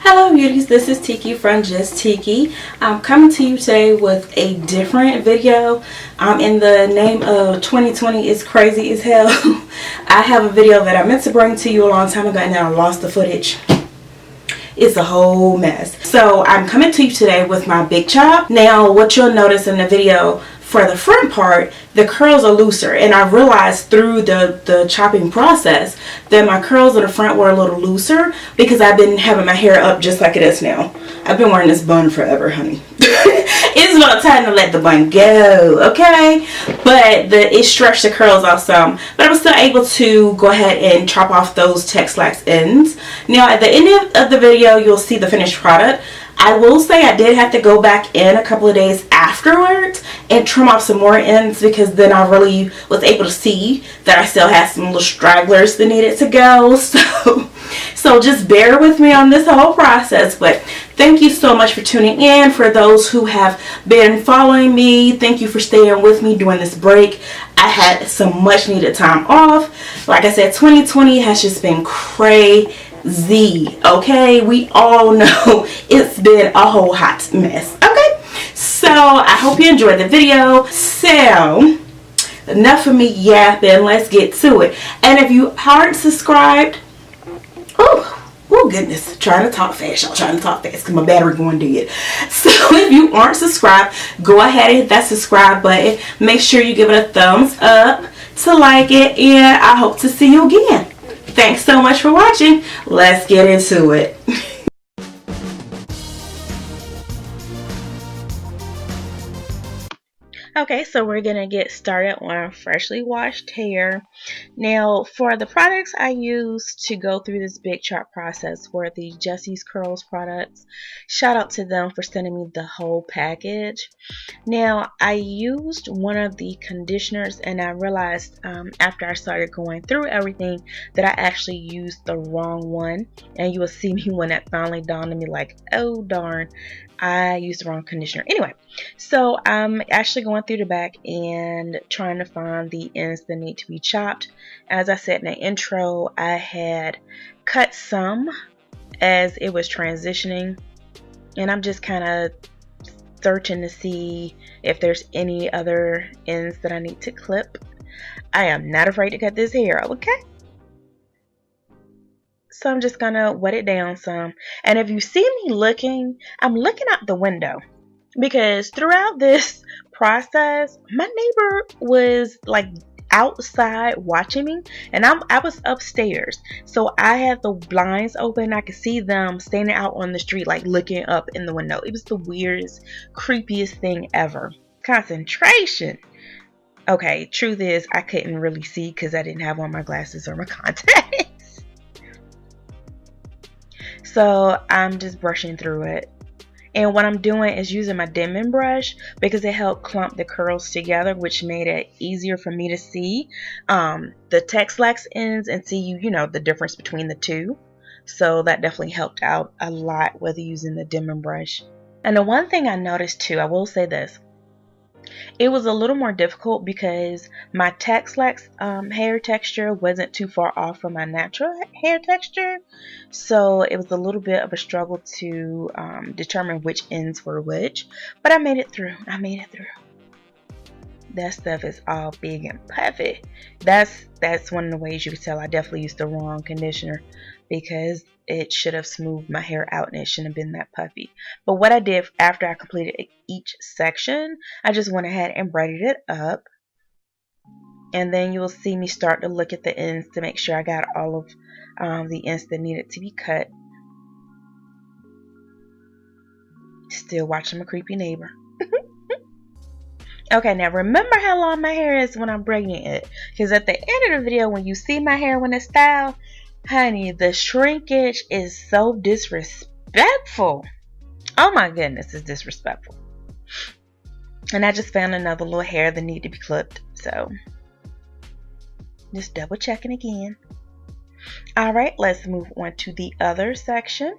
Hello beauties, this is Tiki from Just Tiki. I'm coming to you today with a different video. In the name of 2020 is crazy as hell. I have a video that I meant to bring to you a long time ago and then I lost the footage. It's a whole mess. So I'm coming to you today with my big chop. Now what you'll notice in the video, for the front part, the curls are looser, and I realized through the chopping process that my curls in the front were a little looser because I've been having my hair up just like it is now. I've been wearing this bun forever, honey. It's about time to let the bun go, okay? But it stretched the curls out some, but I was still able to go ahead and chop off those texlaxed ends. Now at the end of the video, you'll see the finished product. I will say I did have to go back in a couple of days afterwards and trim off some more ends because then I really was able to see that I still had some little stragglers that needed to go. So just bear with me on this whole process. But thank you so much for tuning in. For those who have been following me, thank you for staying with me during this break. I had some much needed time off. Like I said, 2020 has just been crazy. Okay, we all know it's been a whole hot mess. Okay, so I hope you enjoyed the video. So enough of me yapping, let's get to it. And if you aren't subscribed, oh goodness, trying to talk fast, y'all, trying to talk fast because my battery going dead. So if you aren't subscribed, go ahead and hit that subscribe button. Make sure you give it a thumbs up to like it, and I hope to see you again. Thanks so much for watching. Let's get into it. Okay, so we're going to get started on freshly washed hair. Now, for the products I use to go through this big chop process for the Jesse's Curls products, shout out to them for sending me the whole package. Now, I used one of the conditioners and I realized after I started going through everything that I actually used the wrong one. And you will see me when that finally dawned on me like, oh darn, I used the wrong conditioner. Anyway, so I'm actually going through the back and trying to find the ends that need to be chopped. As I said in the intro, I had cut some as it was transitioning, and I'm just kind of searching to see if there's any other ends that I need to clip. I am not afraid to cut this hair, okay? So I'm just gonna wet it down some. And if you see me looking, I'm looking out the window because throughout this process, my neighbor was like outside watching me, and I was upstairs. So I had the blinds open. I could see them standing out on the street, like looking up in the window. It was the weirdest, creepiest thing ever. Concentration. Okay, truth is, I couldn't really see because I didn't have on my glasses or my contacts. So I'm just brushing through it. And what I'm doing is using my dimming brush because it helped clump the curls together, which made it easier for me to see the texlaxed ends and see you know the difference between the two. So that definitely helped out a lot with using the dimming brush. And the one thing I noticed too, I will say this, it was a little more difficult because my texlaxed hair texture wasn't too far off from my natural hair texture. So it was a little bit of a struggle to determine which ends were which. But I made it through. I made it through. That stuff is all big and puffy. That's one of the ways you can tell I definitely used the wrong conditioner because it should have smoothed my hair out and it shouldn't have been that puffy. But what I did after I completed each section, I just went ahead and braided it up. And then you'll see me start to look at the ends to make sure I got all of the ends that needed to be cut. Still watching my creepy neighbor. Okay, now remember how long my hair is when I'm braiding it. Because at the end of the video, when you see my hair when it's styled, honey, the shrinkage is so disrespectful. Oh my goodness, it's disrespectful. And I just found another little hair that needed to be clipped. So, just double checking again. Alright, let's move on to the other section.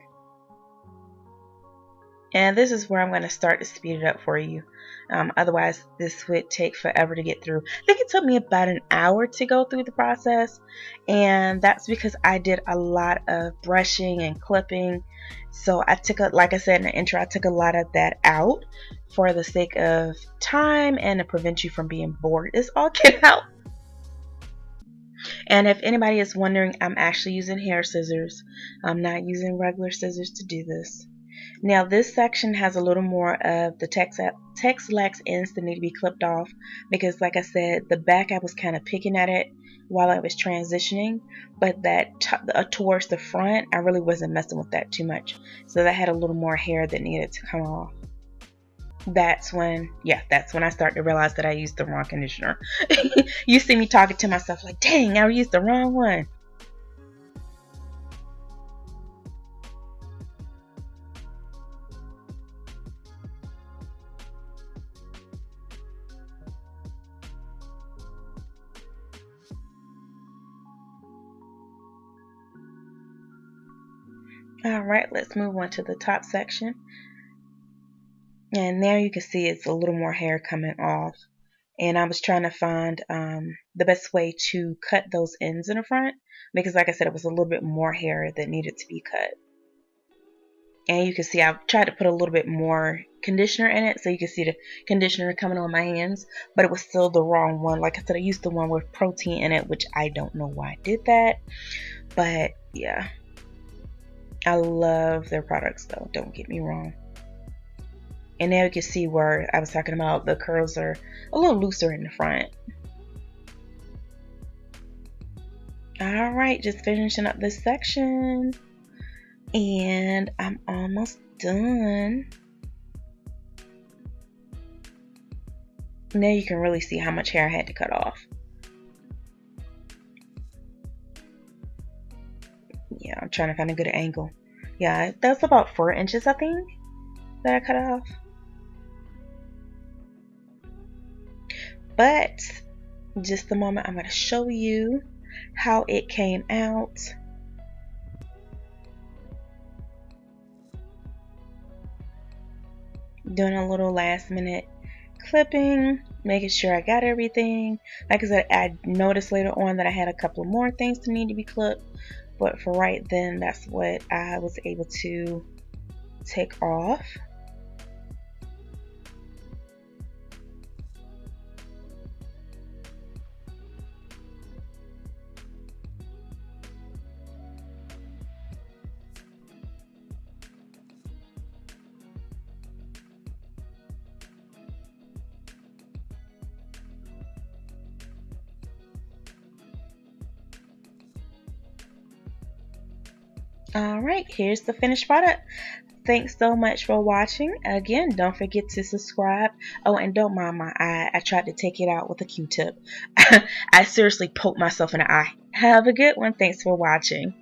And this is where I'm going to start to speed it up for you. Otherwise, this would take forever to get through. I think it took me about an hour to go through the process. And that's because I did a lot of brushing and clipping. So I took, like I said in the intro, I took a lot of that out for the sake of time and to prevent you from being bored. It's all get out. And if anybody is wondering, I'm actually using hair scissors. I'm not using regular scissors to do this. Now this section has a little more of the texlaxed ends that need to be clipped off because, like I said, the back I was kind of picking at it while I was transitioning, but that towards the front I really wasn't messing with that too much, so that had a little more hair that needed to come off. That's when I started to realize that I used the wrong conditioner. You see me talking to myself like, dang, I used the wrong one. Alright, let's move on to the top section. And there you can see it's a little more hair coming off. And I was trying to find the best way to cut those ends in the front because, like I said, it was a little bit more hair that needed to be cut. And you can see I've tried to put a little bit more conditioner in it so you can see the conditioner coming on my hands, but it was still the wrong one. Like I said, I used the one with protein in it, which I don't know why I did that. But yeah, I love their products though, don't get me wrong. And now you can see where I was talking about the curls are a little looser in the front. Alright, just finishing up this section. And I'm almost done. Now you can really see how much hair I had to cut off. Yeah, I'm trying to find a good angle. Yeah, that's about 4 inches, I think, that I cut off. But just a moment, I'm going to show you how it came out. Doing a little last minute clipping, making sure I got everything. Like I said, I noticed later on that I had a couple more things to need to be clipped, but for right then, that's what I was able to take off. Alright, here's the finished product. Thanks so much for watching. Again, don't forget to subscribe. Oh, and don't mind my eye. I tried to take it out with a Q-tip. I seriously poked myself in the eye. Have a good one. Thanks for watching.